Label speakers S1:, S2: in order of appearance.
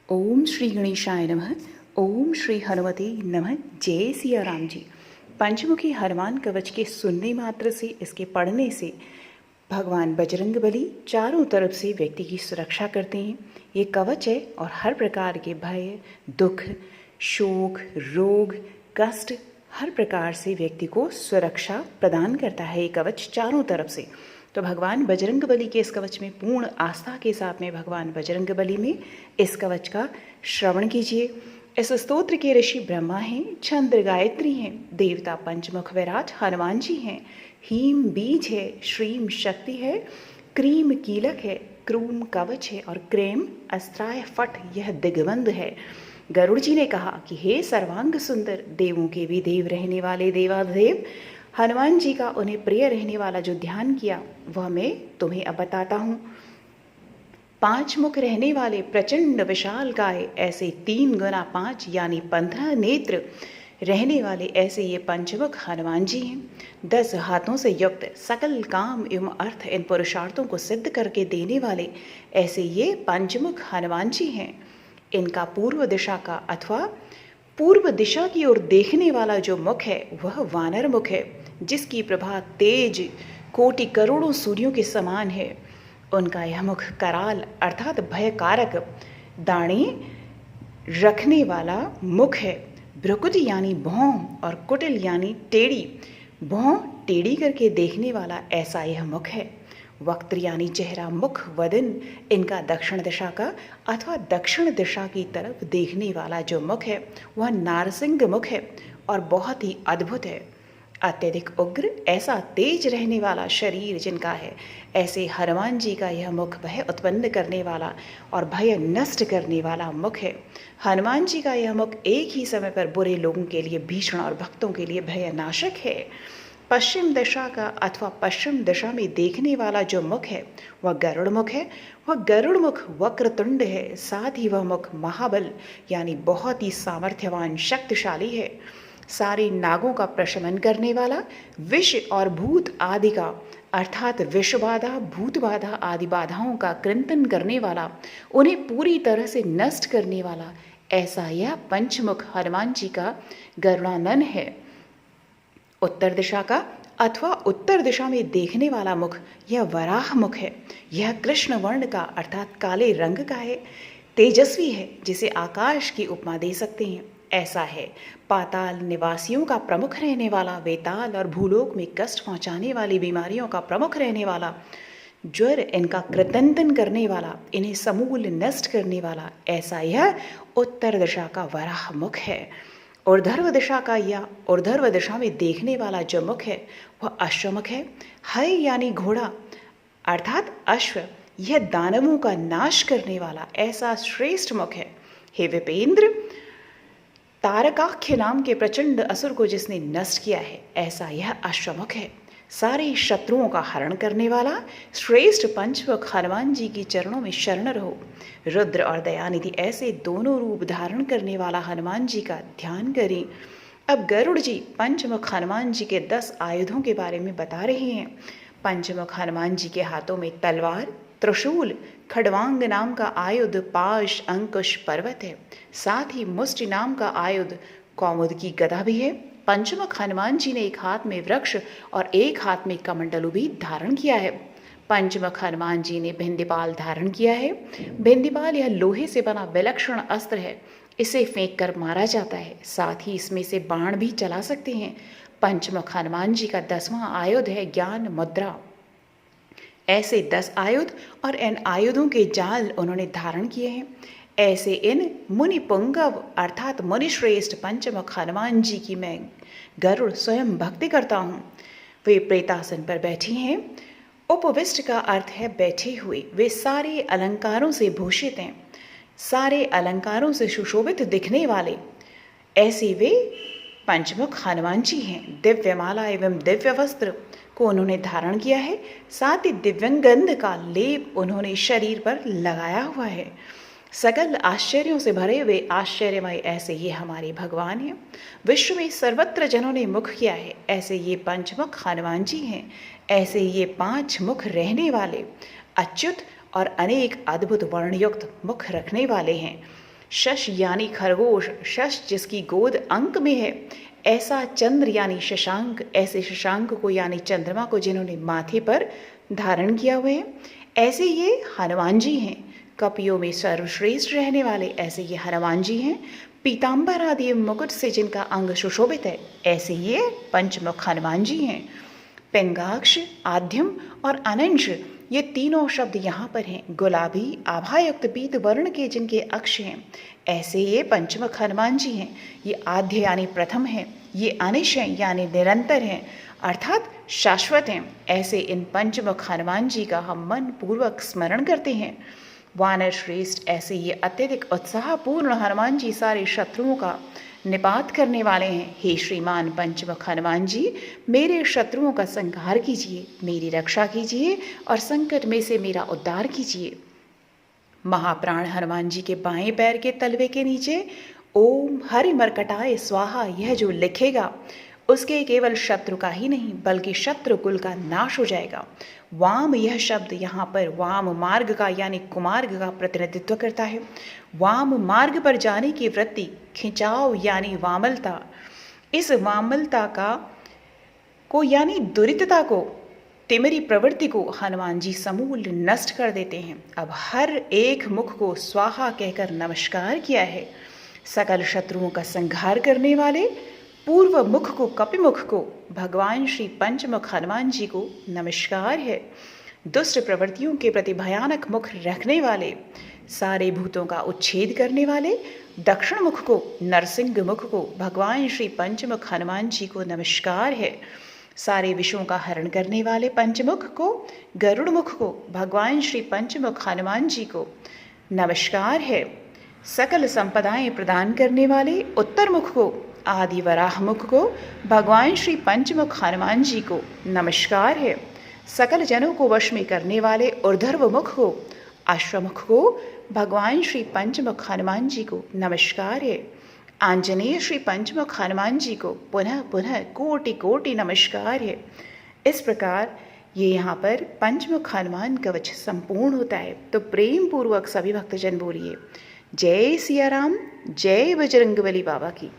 S1: ओम श्री गणेशाय नमः। ओम श्री हनुमते नमः। जय सिया राम जी। पंचमुखी हनुमान कवच के सुनने मात्र से, इसके पढ़ने से भगवान बजरंगबली चारों तरफ से व्यक्ति की सुरक्षा करते हैं। ये कवच है और हर प्रकार के भय, दुख, शोक, रोग, कष्ट, हर प्रकार से व्यक्ति को सुरक्षा प्रदान करता है ये कवच चारों तरफ से। तो भगवान बजरंगबली के इस कवच में पूर्ण आस्था के साथ में भगवान बजरंगबली में इस कवच का श्रवण कीजिए। इस स्तोत्र के ऋषि ब्रह्मा हैं, चंद्र गायत्री हैं, देवता पंचमुख विराट हनुमान जी हैं, हीम बीज है, श्रीम शक्ति है, क्रीम कीलक है, क्रूम कवच है और क्रेम अस्त्राय फट यह दिग्बंध है। गरुड़ जी ने कहा कि हे सर्वांग सुंदर, देवों के भी देव रहने वाले देवादेव हनुमान जी का उन्हें प्रिय रहने वाला जो ध्यान किया वह मैं तुम्हें अब बताता हूँ। 5 मुख रहने वाले प्रचंड विशाल काय, ऐसे 3 गुना 5 यानी 15 नेत्र रहने वाले ऐसे ये पंचमुख हनुमान जी हैं। 10 हाथों से युक्त सकल काम एवं अर्थ इन पुरुषार्थों को सिद्ध करके देने वाले ऐसे ये पंचमुख हनुमान जी हैं। इनका पूर्व दिशा का अथवा पूर्व दिशा की ओर देखने वाला जो मुख है वह वानर मुख है, जिसकी प्रभा तेज कोटि करोड़ों सूर्यों के समान है। उनका यह मुख कराल अर्थात भयकारक दाणे रखने वाला मुख है। भ्रुकुट यानी भौं और कुटिल यानी टेढ़ी, भौं टेढ़ी करके देखने वाला ऐसा यह मुख है। वक्त्र यानी चेहरा, मुख, वदन इनका दक्षिण दिशा का अथवा दक्षिण दिशा की तरफ देखने वाला जो मुख है वह नारसिंह मुख है और बहुत ही अद्भुत है। अत्यधिक उग्र ऐसा तेज रहने वाला शरीर जिनका है, ऐसे हनुमान जी का यह मुख भय उत्पन्न करने वाला और भय नष्ट करने वाला मुख है। हनुमान जी का यह मुख एक ही समय पर बुरे लोगों के लिए भीषण और भक्तों के लिए भयनाशक है। पश्चिम दिशा का अथवा पश्चिम दिशा में देखने वाला जो मुख है वह गरुड़ मुख है। वह गरुड़ मुख वक्रतुंड है, साथ ही वह मुख महाबल यानी बहुत ही सामर्थ्यवान शक्तिशाली है। सारे नागों का प्रशमन करने वाला, विष और भूत आदि का अर्थात विष बाधा, भूत बाधा आदि बाधाओं का कृंतन करने वाला, उन्हें पूरी तरह से नष्ट करने वाला ऐसा यह पंचमुख हनुमान जी का गरुड़ानन है। उत्तर दिशा का अथवा उत्तर दिशा में देखने वाला मुख यह वराह मुख है। यह कृष्ण वर्ण का अर्थात काले रंग का है, तेजस्वी है, जिसे आकाश की उपमा दे सकते हैं ऐसा है। पाताल निवासियों का प्रमुख रहने वाला, वेताल और भूलोक में कष्ट पहुंचाने वाली बीमारियों का प्रमुख रहने वाला, ज्वर इनका कृतंतन करने वाला, इन्हें समूल नष्ट करने वाला ऐसा यह उत्तर दिशा का वराह मुख है। ऊर्ध्व दिशा का या ऊर्ध्व दिशा में देखने वाला जो मुख है वह अश्वमुख है। हय यानी घोड़ा अर्थात अश्व, यह दानवों का नाश करने वाला ऐसा श्रेष्ठ मुख है। हे विपेंद्र, तारकाख्य नाम के प्रचंड असुर को जिसने नष्ट किया है ऐसा यह अश्वमुख है। सारे शत्रुओं का हरण करने वाला श्रेष्ठ पंचमुख हनुमान जी की चरणों में शरण रहो। रुद्र और दयानिधि ऐसे दोनों रूप धारण करने वाला हनुमान जी का ध्यान करें। अब गरुड़ जी पंचमुख हनुमान जी के 10 आयुधों के बारे में बता रहे हैं। पंचमुख हनुमान जी के हाथों में तलवार, त्रिशूल, खड़वांग नाम का आयुध, पाश, अंकुश, पर्वत है। साथ ही मुष्टि नाम का आयुध कौमुद की गदा भी है। पंचमुख हनुमान जी ने एक हाथ में वृक्ष और एक हाथ में कमंडलू भी धारण किया है। पंचमुख हनुमान जी ने भिंदीपाल धारण किया है। भिंदीपाल यह लोहे से बना विलक्षण अस्त्र है, इसे फेंक कर मारा जाता है, साथ ही इसमें से बाण भी चला सकते हैं। पंचमुख हनुमान जी का 10वां आयुध है ज्ञान मुद्रा। ऐसे 10 आयुध और इन आयुधों के जाल उन्होंने धारण किए हैं। ऐसे इन मुनि पुंगव अर्थात मुनि श्रेष्ठ पंचमुख हनुमान जी की मैं गरुड़ स्वयं भक्ति करता हूँ। वे प्रेतासन पर बैठे हैं। उपविष्ट का अर्थ है बैठे हुए। वे सारे अलंकारों से भूषित हैं, सारे अलंकारों से सुशोभित दिखने वाले ऐसे वे पंचमुख हनुमान जी हैं। दिव्य माला एवं दिव्य वस्त्र को उन्होंने धारण किया है, साथ ही दिव्यंगंध का लेप उन्होंने शरीर पर लगाया हुआ है। सकल आश्चर्यों से भरे हुए आश्चर्यमय ऐसे ये हमारे भगवान हैं। विश्व में सर्वत्र जनों ने मुख किया है ऐसे ये पंचमुख हनुमान जी हैं। ऐसे ये 5 मुख रहने वाले अच्युत और अनेक अद्भुत वर्णयुक्त मुख रखने वाले हैं। शश यानी खरगोश, शश जिसकी गोद अंक में है, ऐसा चंद्र यानी शशांक, ऐसे शशांक को यानी चंद्रमा को जिन्होंने माथे पर धारण किया हुए है, ऐसे ये हनुमान जी हैं। कपियों में सर्वश्रेष्ठ रहने वाले ऐसे ये हनुमान जी हैं। पीताम्बर आदि मुकुट से जिनका अंग सुशोभित है, ऐसे ये पंचमुख हनुमान जी हैं। पिंगाक्ष, आद्यम और अनंश, ये तीनों शब्द यहाँ पर हैं। गुलाबी आभायुक्त पीत वर्ण के जिनके अक्ष हैं, ऐसे ये पंचमुख हनुमान जी हैं। ये आद्य यानी प्रथम हैं, ये अनिश हैं यानी निरंतर हैं, अर्थात शाश्वत हैं। ऐसे इन पंचमुख हनुमान जी का हम मन पूर्वक स्मरण करते हैं। वानर श्रेष्ठ, ऐसे ये अत्यधिक उत्साहपूर्ण हनुमान जी सारे शत्रुओं का निपात करने वाले हैं। हे श्रीमान पंचमुख हनुमान जी, मेरे शत्रुओं का संहार कीजिए, मेरी रक्षा कीजिए और संकट में से मेरा उद्धार कीजिए। महाप्राण हनुमान जी के बाएं पैर के तलवे के नीचे ओम हरि मरकटाय स्वाहा यह जो लिखेगा, उसके केवल शत्रु का ही नहीं बल्कि शत्रु कुल का नाश हो जाएगा। वाम यह शब्द यहाँ पर वाम मार्ग का यानी कुमार्ग का प्रतिनिधित्व करता है। वाम मार्ग पर जाने की वृत्ति, खिंचाव यानी वामलता, इस वामलता को यानी दुरितता को, तिमरी प्रवृत्ति को हनुमान जी समूल नष्ट कर देते हैं। अब हर एक मुख को स्वाहा कहकर नमस्कार किया है। सकल शत्रुओं का संहार करने वाले पूर्व मुख को, कपिमुख को भगवान श्री पंचमुख हनुमान जी को नमस्कार है। दुष्ट प्रवृत्तियों के प्रति भयानक मुख रखने वाले, सारे भूतों का उच्छेद करने वाले दक्षिण मुख को, नरसिंह मुख को भगवान श्री पंचमुख हनुमान जी को नमस्कार है। सारे विषयों का हरण करने वाले पंचमुख को, गरुड़ मुख को भगवान श्री पंचमुख हनुमान जी को नमस्कार है। सकल संपदाएं प्रदान करने वाले उत्तर मुख को, आदि वराह मुख को भगवान श्री पंचमुख हनुमान जी को नमस्कार है। सकल जनों को वश में करने वाले ऊर्ध्व मुख को, अश्वमुख को भगवान श्री पंचमुख हनुमान जी को नमस्कार है। आंजनेय श्री पंचमुख हनुमान जी को पुनः पुनः कोटि कोटि नमस्कार है। इस प्रकार ये यहाँ पर पंचमुख हनुमान कवच संपूर्ण होता है। तो प्रेम पूर्वक सभी भक्तजन बोलिए जय सिया राम, जय बजरंगबली बाबा की।